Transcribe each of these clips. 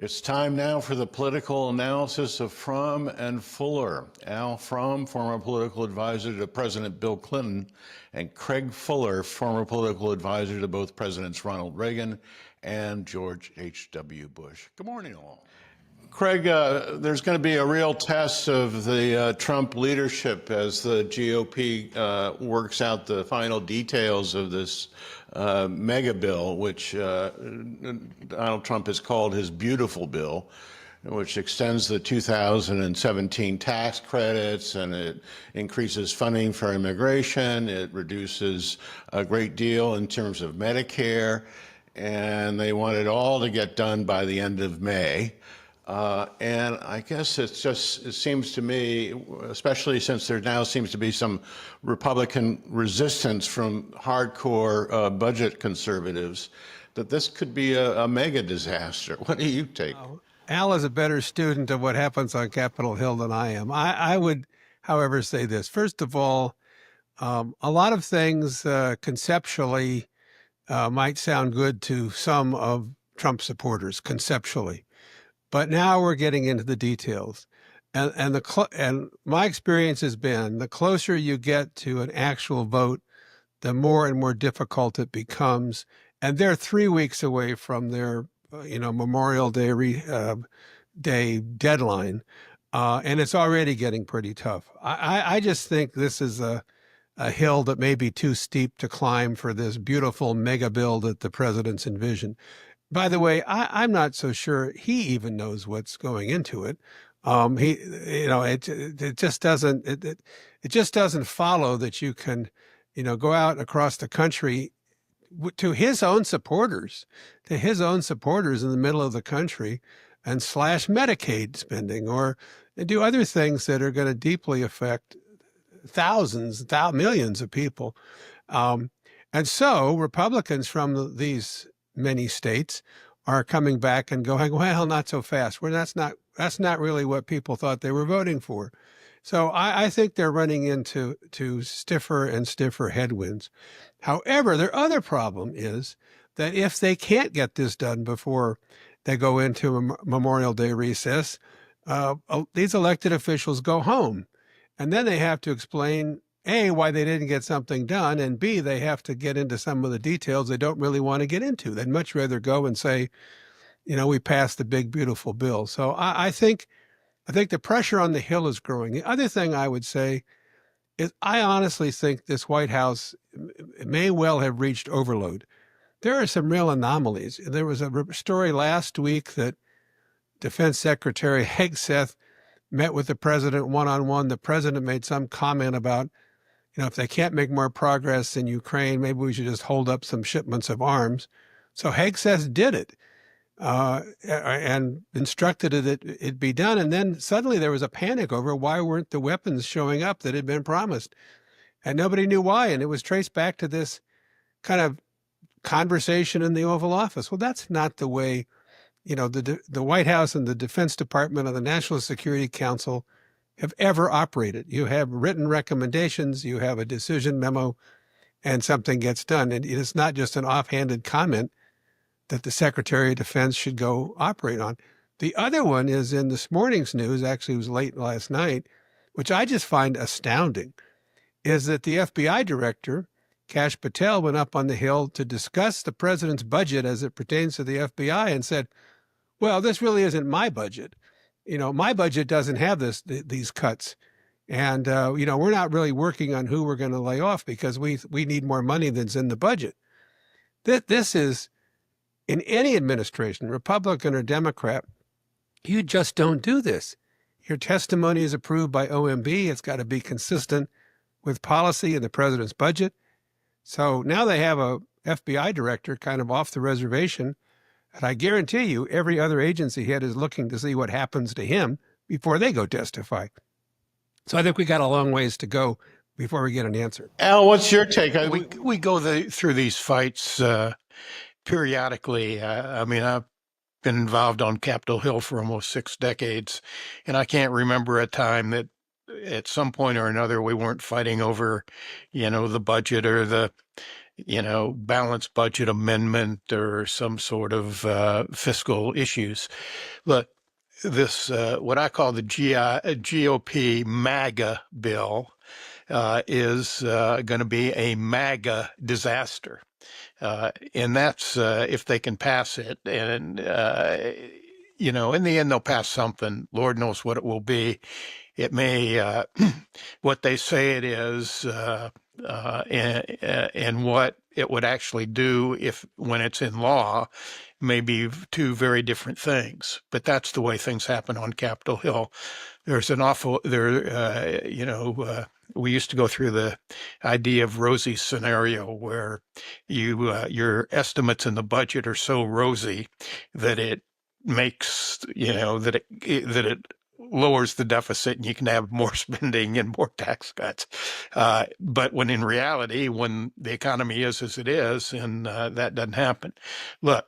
It's time now for the political analysis of Fromm and Fuller. Al Fromm, former political advisor to President Bill Clinton, and Craig Fuller, former political advisor to both Presidents Ronald Reagan and George H.W. Bush. Good morning, all. Craig, there's going to be a real test of the Trump leadership as the GOP works out the final details of this Megabill, which Donald Trump has called his beautiful bill, which extends the 2017 tax credits, and it increases funding for immigration. It reduces a great deal in terms of Medicare, and they want it all to get done by the end of May. And I guess it seems to me, especially since there now seems to be some Republican resistance from hardcore budget conservatives, that this could be a mega disaster. What do you take? Al is a better student of what happens on Capitol Hill than I am. I would, however, say this. First of all, a lot of things conceptually might sound good to some of Trump supporters, conceptually. But now we're getting into the details. And my experience has been the closer you get to an actual vote, the more and more difficult it becomes. And they're 3 weeks away from their, Memorial Day deadline. And it's already getting pretty tough. I just think this is a hill that may be too steep to climb for this beautiful mega bill that the president's envisioned. By the way, I'm not so sure he even knows what's going into it. It just doesn't. It just doesn't follow that you can, go out across the country to his own supporters, in the middle of the country, and slash Medicaid spending or do other things that are going to deeply affect millions of people. And so Republicans from these many states are coming back and going, well, not so fast. Well, that's not really what people thought they were voting for. So I think they're running into stiffer and stiffer headwinds. However, their other problem is that if they can't get this done before they go into a Memorial Day recess, these elected officials go home. And then they have to explain A, why they didn't get something done, and B, they have to get into some of the details they don't really want to get into. They'd much rather go and say, we passed the big, beautiful bill. So I think the pressure on the Hill is growing. The other thing I would say is I honestly think this White House may well have reached overload. There are some real anomalies. There was a story last week that Defense Secretary Hegseth met with the president one-on-one. The president made some comment about, if they can't make more progress in Ukraine, maybe we should just hold up some shipments of arms. So Hegseth did it and instructed that it be done. And then suddenly there was a panic over why weren't the weapons showing up that had been promised. And nobody knew why. And it was traced back to this kind of conversation in the Oval Office. Well, that's not the way, the White House and the Defense Department and the National Security Council have ever operated. You have written recommendations, you have a decision memo, and something gets done. And it is not just an offhanded comment that the Secretary of Defense should go operate on. The other one is in this morning's news, actually it was late last night, which I just find astounding, is that the FBI director, Kash Patel, went up on the Hill to discuss the president's budget as it pertains to the FBI and said, well, this really isn't my budget. My budget doesn't have these cuts. And, we're not really working on who we're going to lay off because we need more money than's in the budget. This is, in any administration, Republican or Democrat, you just don't do this. Your testimony is approved by OMB. It's got to be consistent with policy in the president's budget. So now they have a FBI director kind of off the reservation. And I guarantee you, every other agency head is looking to see what happens to him before they go testify. So I think we got a long ways to go before we get an answer. Al, what's your take? We go through these fights periodically. I've been involved on Capitol Hill for almost 6 decades, and I can't remember a time that at some point or another we weren't fighting over, the budget or the balanced budget amendment or some sort of fiscal issues. Look, this what I call the GOP MAGA bill is going to be a MAGA disaster. And that's if they can pass it. And, in the end, they'll pass something. Lord knows what it will be. It may, what they say it is, and what it would actually do when it's in law may be two very different things. But that's the way things happen on Capitol Hill. There's an awful, we used to go through the idea of rosy scenario where your estimates in the budget are so rosy that it makes, that it lowers the deficit and you can have more spending and more tax cuts. But when in reality, when the economy is as it is, and that doesn't happen. Look,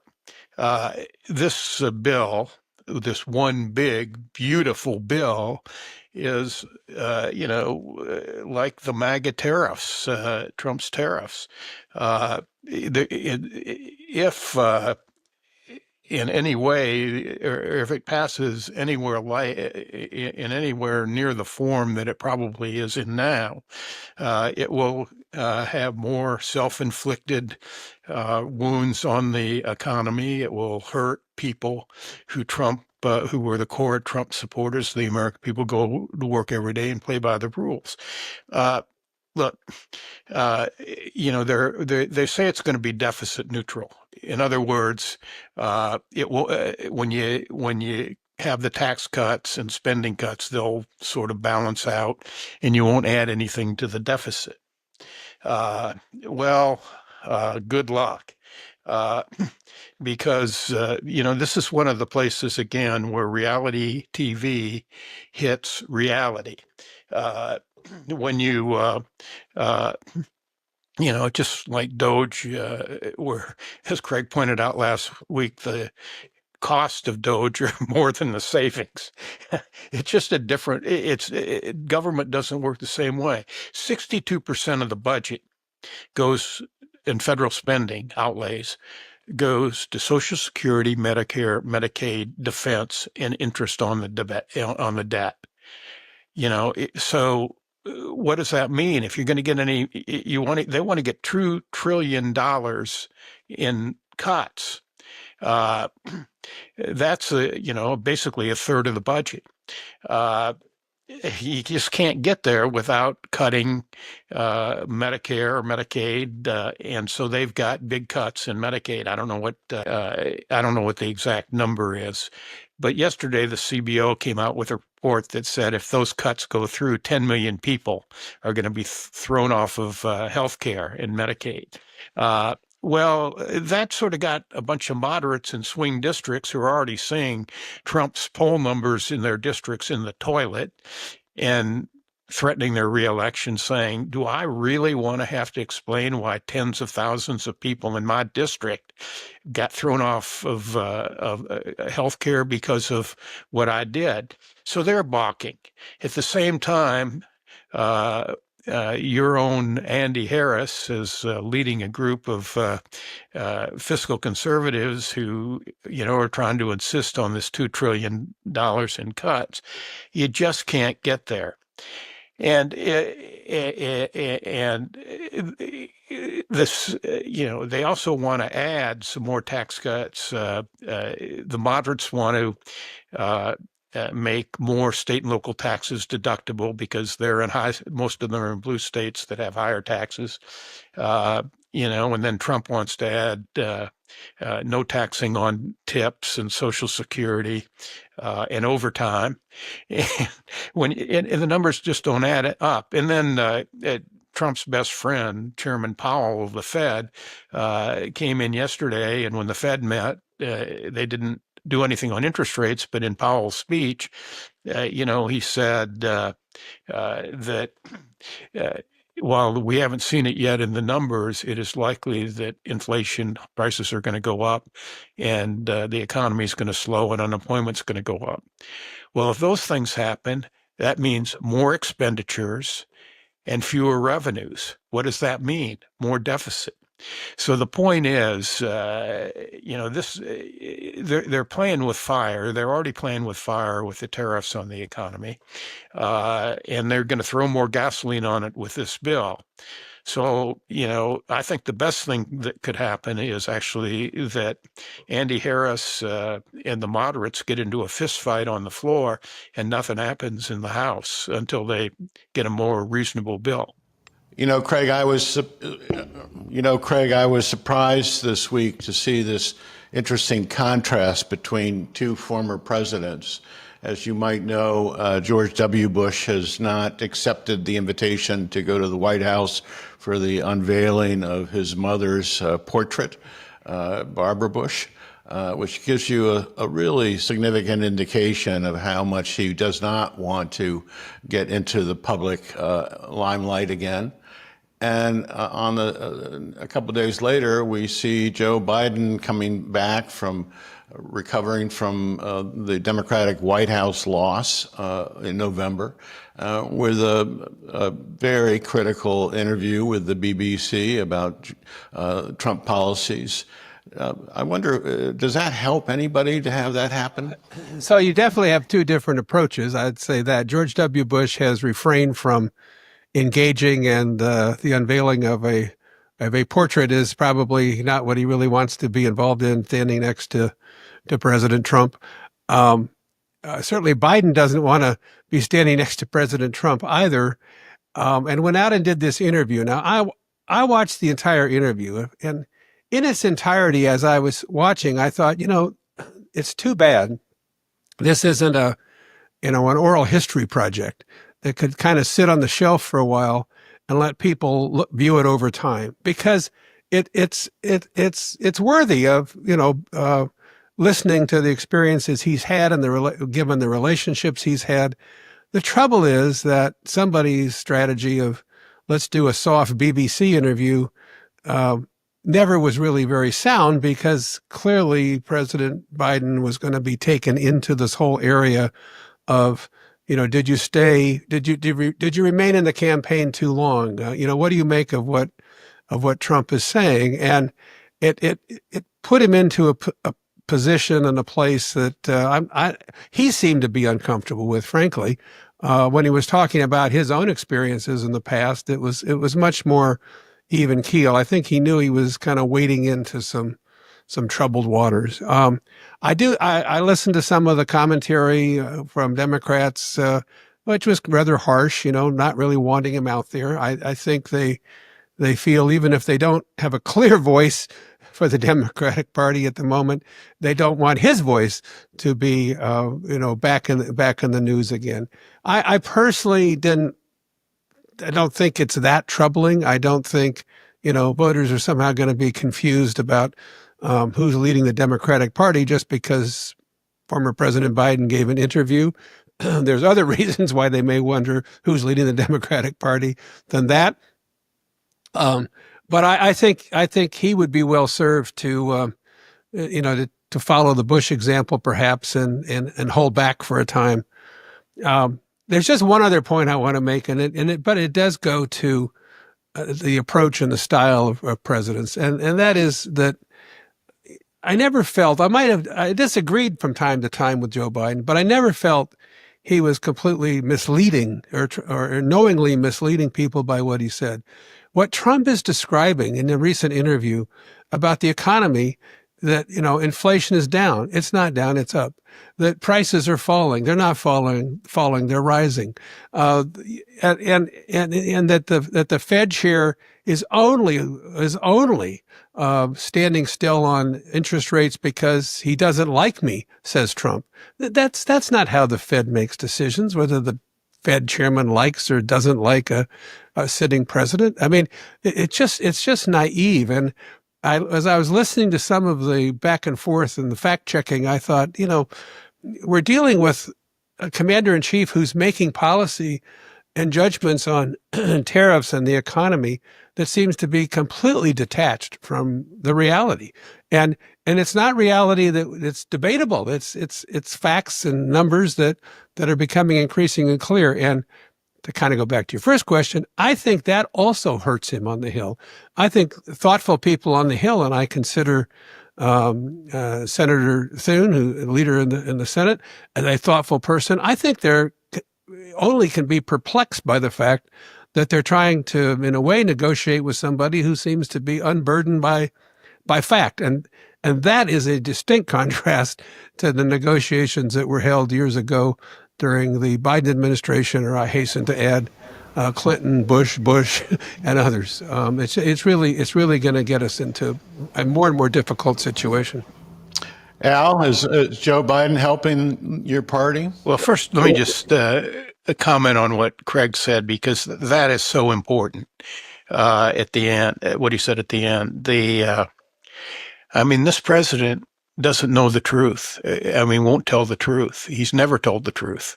this bill, this one big, beautiful bill is, like the MAGA tariffs, Trump's tariffs. If in any way, or if it passes anywhere in anywhere near the form that it probably is in now, it will have more self-inflicted wounds on the economy. It will hurt people who were the core Trump supporters. The American people go to work every day and play by the rules. Look, they say it's going to be deficit neutral. In other words, it will when you have the tax cuts and spending cuts, they'll sort of balance out, and you won't add anything to the deficit. Good luck. Because, this is one of the places, again, where reality TV hits reality. When just like Doge, where, as Craig pointed out last week, the cost of Doge are more than the savings. It's just a different, government doesn't work the same way. 62% of the budget goes in federal spending outlays goes to Social Security, Medicare, Medicaid, defense, and interest on the debt. So what does that mean? If you're going to get they want to get $2 trillion in cuts. That's basically a third of the budget. You just can't get there without cutting Medicare or Medicaid, and so they've got big cuts in Medicaid. I don't know what the exact number is, but yesterday the CBO came out with a report that said if those cuts go through, 10 million people are going to be thrown off of health care and Medicaid. That sort of got a bunch of moderates in swing districts who are already seeing Trump's poll numbers in their districts in the toilet and threatening their reelection, saying, do I really want to have to explain why tens of thousands of people in my district got thrown off of health care because of what I did? So they're balking. At the same time, your own Andy Harris is leading a group of fiscal conservatives who, are trying to insist on this $2 trillion in cuts. You just can't get there. And this, they also want to add some more tax cuts. The moderates want to make more state and local taxes deductible because most of them are in blue states that have higher taxes, and then Trump wants to add no taxing on tips and Social Security and overtime. And the numbers just don't add up. And then Trump's best friend, Chairman Powell of the Fed, came in yesterday, and when the Fed met, they didn't do anything on interest rates, but in Powell's speech, he said that while we haven't seen it yet in the numbers, it is likely that inflation prices are going to go up and the economy is going to slow and unemployment's going to go up. Well, if those things happen, that means more expenditures and fewer revenues. What does that mean? More deficit. So the point is, this they're playing with fire. They're already playing with fire with the tariffs on the economy, and they're going to throw more gasoline on it with this bill. So, I think the best thing that could happen is actually that Andy Harris and the moderates get into a fist fight on the floor and nothing happens in the House until they get a more reasonable bill. Craig, I was surprised this week to see this interesting contrast between two former presidents. As you might know, George W. Bush has not accepted the invitation to go to the White House for the unveiling of his mother's portrait, Barbara Bush, which gives you a really significant indication of how much he does not want to get into the public limelight again. And a couple of days later, we see Joe Biden coming back from recovering from the Democratic White House loss in November with a very critical interview with the BBC about Trump policies. I wonder, does that help anybody to have that happen? So you definitely have two different approaches. I'd say that George W. Bush has refrained from engaging, and the unveiling of a portrait is probably not what he really wants to be involved in, standing next to President Trump. Certainly Biden doesn't want to be standing next to President Trump either, and went out and did this interview. Now, I watched the entire interview, and in its entirety, as I was watching, I thought, it's too bad this isn't an oral history project that could kind of sit on the shelf for a while and let people view it over time, because it's worthy of listening to the experiences he's had and given the relationships he's had. The trouble is that somebody's strategy of let's do a soft BBC interview never was really very sound, because clearly President Biden was going to be taken into this whole area of, did you stay? Did you remain in the campaign too long? What do you make of what Trump is saying? And it put him into a position and a place that he seemed to be uncomfortable with, frankly. When he was talking about his own experiences in the past, it was much more even keel. I think he knew he was kind of wading into some troubled waters. I listened to some of the commentary from Democrats, which was rather harsh, not really wanting him out there. I think they feel, even if they don't have a clear voice for the Democratic Party at the moment, they don't want his voice to be, back in the news again. I personally I don't think it's that troubling. I don't think, voters are somehow going to be confused about who's leading the Democratic Party just because former President Biden gave an interview. There's other reasons why they may wonder who's leading the Democratic Party than that. But I think he would be well served to follow the Bush example, perhaps, and hold back for a time. There's just one other point I want to make, but it does go to the approach and the style of presidents, and that is that I never felt, I disagreed from time to time with Joe Biden, but I never felt he was completely misleading or knowingly misleading people by what he said. What Trump is describing in a recent interview about the economy, that, inflation is down. It's not down, it's up. That prices are falling. They're not falling, they're rising. And that the Fed chair is only standing still on interest rates because he doesn't like me, says Trump. That's not how the Fed makes decisions, whether the Fed chairman likes or doesn't like a sitting president. I mean, it's just naive. And as I was listening to some of the back and forth and the fact checking, I thought, we're dealing with a commander-in-chief who's making policy and judgments on tariffs and the economy that seems to be completely detached from the reality. And it's not reality that it's debatable. It's facts and numbers that are becoming increasingly clear. And to kind of go back to your first question, I think that also hurts him on the Hill. I think thoughtful people on the Hill, and I consider Senator Thune, who leader in the Senate, as a thoughtful person. I think they're only can be perplexed by the fact that they're trying to, in a way, negotiate with somebody who seems to be unburdened by fact. And that is a distinct contrast to the negotiations that were held years ago during the Biden administration, or I hasten to add, Clinton, Bush, and others. It's really going to get us into a more and more difficult situation. Al, is Joe Biden helping your party? Well, first, let me just comment on what Craig said, because that is so important at the end, what he said at the end. This president doesn't know the truth. Won't tell the truth. He's never told the truth.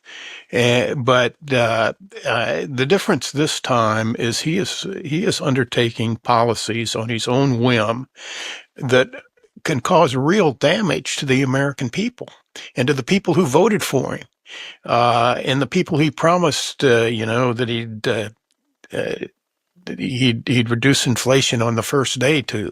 But the difference this time is he is undertaking policies on his own whim that can cause real damage to the American people and to the people who voted for him, and the people he promised, that he'd reduce inflation on the first day to.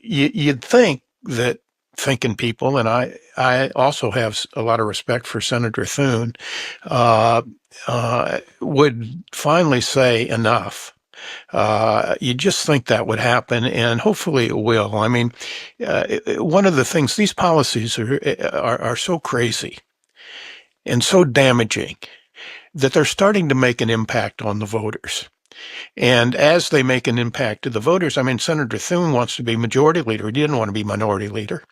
You'd think that thinking people, and I also have a lot of respect for Senator Thune, would finally say enough. You just think that would happen, and hopefully it will. One of the things, these policies are so crazy and so damaging that they're starting to make an impact on the voters. And as they make an impact to the voters, Senator Thune wants to be majority leader. He didn't want to be minority leader.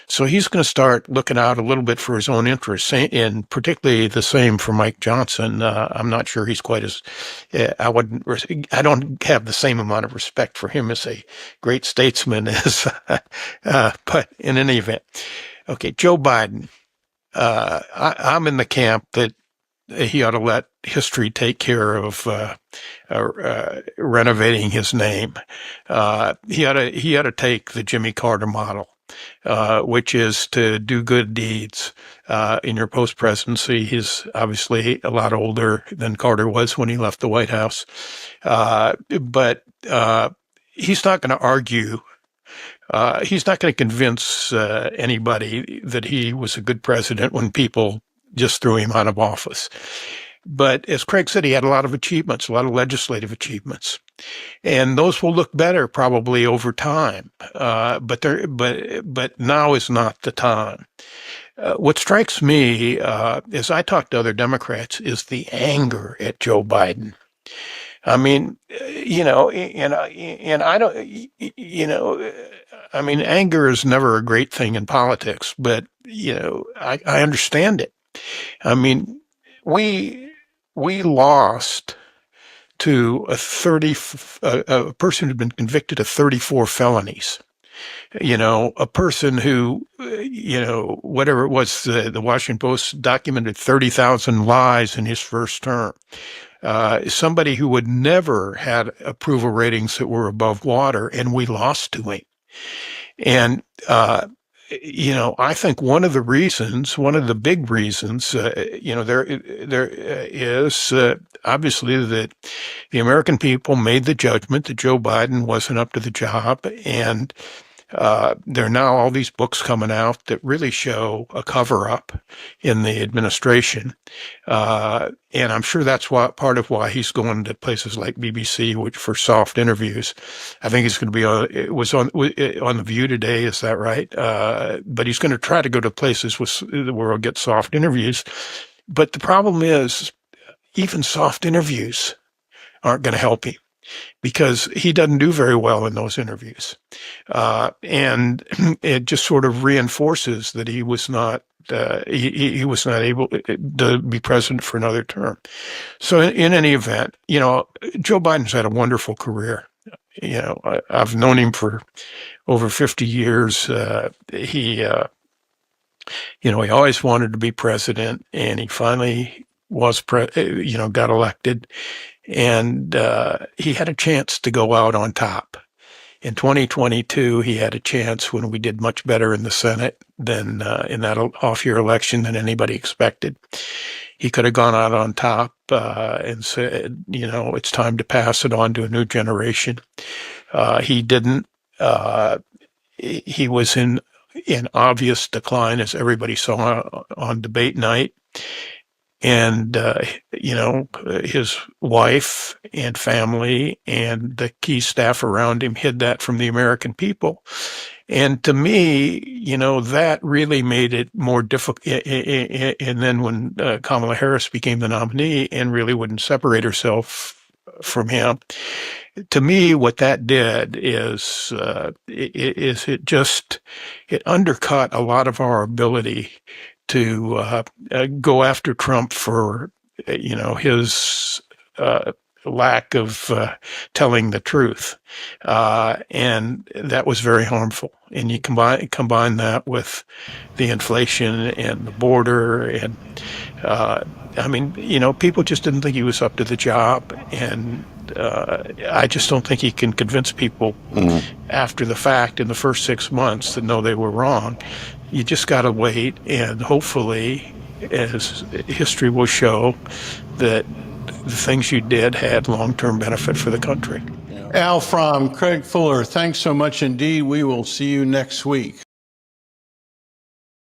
So he's going to start looking out a little bit for his own interests, and particularly the same for Mike Johnson. I'm not sure he's quite as, I don't have the same amount of respect for him as a great statesman as, but in any event. Okay, Joe Biden. I'm in the camp that he ought to let history take care of renovating his name. He ought to take the Jimmy Carter model, which is to do good deeds in your post-presidency. He's obviously a lot older than Carter was when he left the White House, but he's not going to argue. He's not going to convince anybody that he was a good president when people just threw him out of office. But as Craig said, he had a lot of achievements, a lot of legislative achievements, and those will look better probably over time. But now is not the time. What strikes me as I talk to other Democrats is the anger at Joe Biden. And I don't, anger is never a great thing in politics, but, I understand it. We lost to a person who'd been convicted of 34 felonies. A person who, whatever it was, the Washington Post documented 30,000 lies in his first term. Somebody who would never had approval ratings that were above water, and we lost to him. And, I think one of the big reasons, there is obviously that the American people made the judgment that Joe Biden wasn't up to the job, and there are now all these books coming out that really show a cover-up in the administration, and I'm sure that's part of why he's going to places like BBC for soft interviews. I think he's going to be it was on The View today, is that right? But he's going to try to go to places where he'll get soft interviews. But the problem is, even soft interviews aren't going to help him, because he doesn't do very well in those interviews. And it just sort of reinforces that he was not able to be president for another term. So in any event, Joe Biden's had a wonderful career. I've known him for over 50 years. He always wanted to be president, and he finally was, got elected. And he had a chance to go out on top. In 2022, he had a chance when we did much better in the Senate than in that off-year election than anybody expected. He could have gone out on top and said, you know, it's time to pass it on to a new generation. He didn't. He was in obvious decline, as everybody saw on debate night. And, you know, his wife and family and the key staff around him hid that from the American people. And to me, you know, that really made it more difficult. And then when Kamala Harris became the nominee and really wouldn't separate herself from him, to me, what that did is it undercut a lot of our ability to go after Trump for, you know, his lack of telling the truth, and that was very harmful. And you combine that with the inflation and the border, and I mean, you know, people just didn't think he was up to the job, and I just don't think he can convince people after the fact in the first 6 months that no, they were wrong. You just got to wait, and hopefully, as history will show, that the things you did had long-term benefit for the country. Al Fromm, Craig Fuller, thanks so much indeed. We will see you next week.